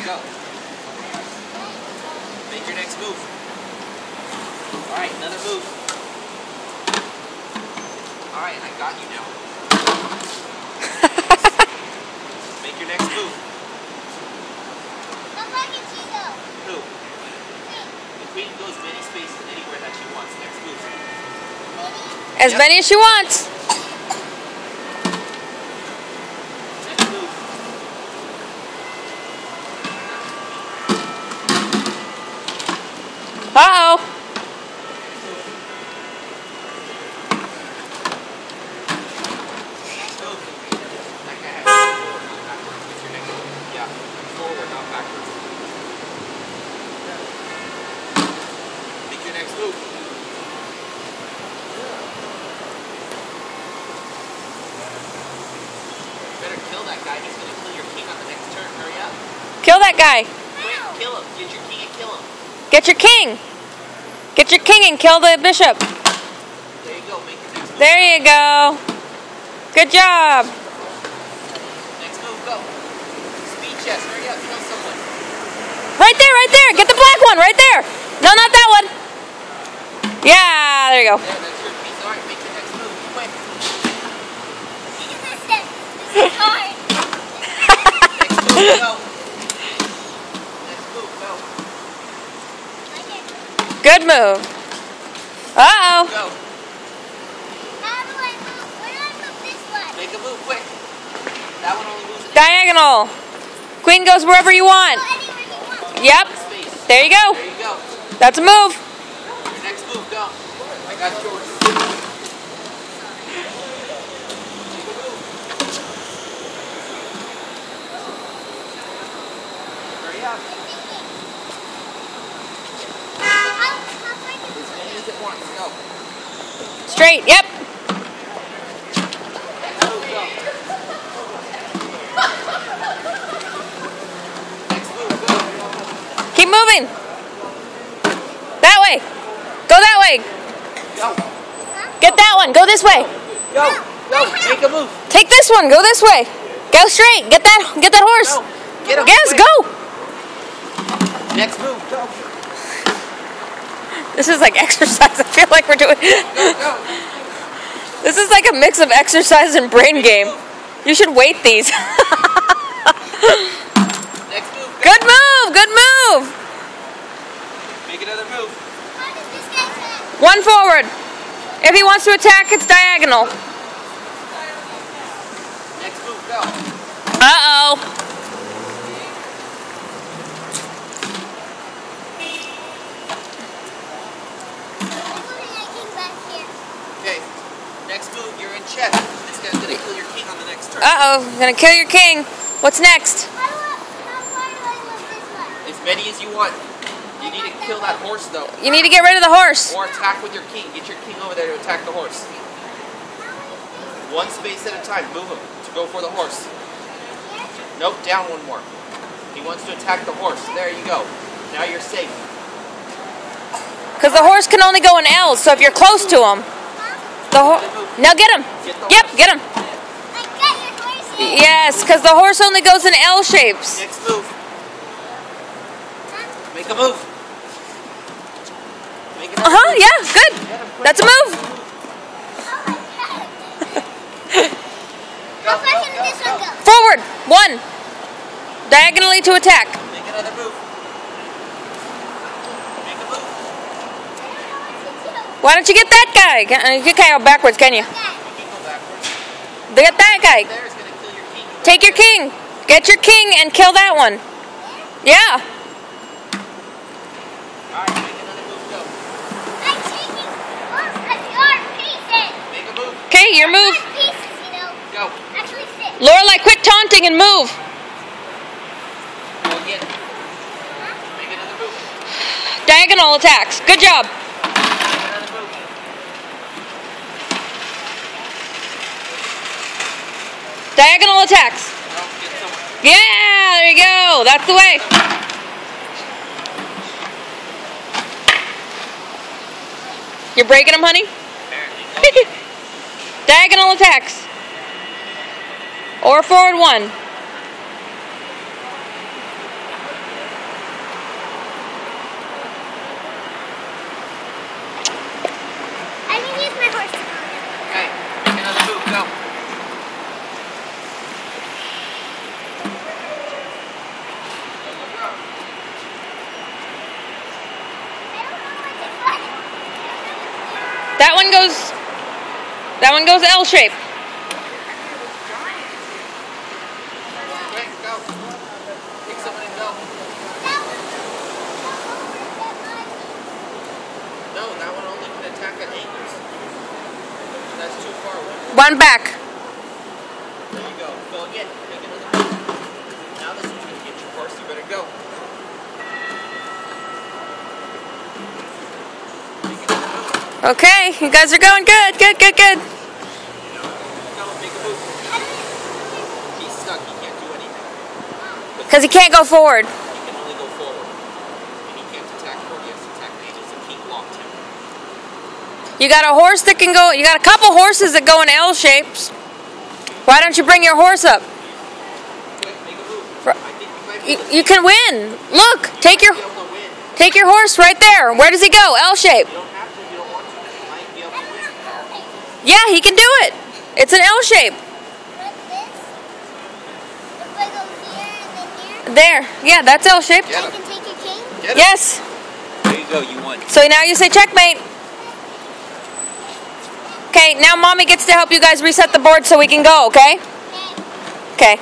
Go. Make your next move. Alright, another move. Alright, I got you now. Make your next move. Who? The queen goes many spaces anywhere that she wants. Next move. As many as she wants. Next move. Uh-oh. Next move. That guy has to go forward, not backwards. It's your next move. Yeah, forward, not backwards. Make your next move. Better kill that guy. He's gonna kill your king on the next turn. Hurry up. Kill that guy. Quick, kill him. Get your king and kill him. Get your king. Get your king and kill the bishop. There you go. Make your next move. There you go. Good job. Next move, go. Speed chess. Hurry up. Kill someone. Right there, right there. Get the black one right there. No, not that one. Yeah, there you go. There, that's your piece. Alright, make your next move. Quick. This is hard. Next move, go. Next move, go. Good move. Uh-oh. Go. How do I move? Where do I move this way? Make a move, quick. That one only moves Diagonal. Queen goes wherever you want. Go anywhere you want. Yep. in space. There you go. There you go. That's a move. Your next move, go. I got yours. Make a move. Hurry up. How far do As many as it wants. Go. Straight. Yep. Next move, go. Next move, go. Keep moving. That way. Go that way. Go. Get that one. Go this way. Go. Go. Make a move. Take this one. Go this way. Go straight. Get that horse. Go. Get him. Yes, quick. go. Next move, go. This is like exercise. I feel like we're doing. Go, go. This is like a mix of exercise and brain game. You should weight these. Next move, go. Good move. Good move. Make another move. How does this guy attack? One forward. If he wants to attack, it's diagonal. Next move, go. Uh-oh. I'm moving my king back here. Okay. Next move, you're in chess. This guy's gonna kill your king on the next turn. Uh-oh. Gonna kill your king. What's next? How far do I move this way? As many as you want. You need to kill that horse, though. You need to get rid of the horse. Or attack with your king. Get your king over there to attack the horse. One space at a time. Move him to go for the horse. Nope, down one more. He wants to attack the horse. There you go. Now you're safe. Because the horse can only go in L's, so if you're close to him, now get him. Yep, get him. I got your horse here. Yes, because the horse only goes in L shapes. Next move. Make a move. Make another move. Yeah, good. Get him quick. That's a move. Oh my god. How far can this one go? Forward. One. Diagonally to attack. Make another move. Make a move. Why don't you get that guy? You can't go backwards, can you? You can go backwards. Get that guy. There's gonna kill your king. Take your king. Get your king and kill that one. Yeah. Alright, make another move. Go. I'm taking your pieces. Make a move. Okay, your move. Five pieces, you know. Go. Actually six. Lorelai, quit taunting and move. Go again. Make another move. Diagonal attacks. Good job. Make another move. Diagonal attacks. No, get someone. Yeah, there you go. That's the way. You're breaking them, honey? Apparently. Diagonal attacks. Or forward one. one goes L shape. Quick, go. Pick someone and go. No, that one only can attack at angles. That's too far away. One back. There you go. Go again. Make another move. Now this one's going to get you first. You better go. Make another move. Okay, you guys are going good. Good, good, good. Go, make a move. He's stuck. He can't do anything. Because he can't go forward. He can only go forward. And he can't attack forward. He has to attack the angles. The king blocked him. You got a horse that can go, you got a couple horses that go in L shapes. Why don't you bring your horse up? Quick, make a move. I think you might be able to You can win. Look, take be able to win. your horse right there. Where does he go? L shape. You don't have to if you don't want to. You might be able to win. Yeah, he can do it. It's an L shape. Like this? If I go here and then here, There. Yeah, that's L shape. Get I him. can take a king? Get him. Yes. There you go. You won. So now you say checkmate. Okay, now Mommy gets to help you guys reset the board so we can go, okay? Okay. Okay.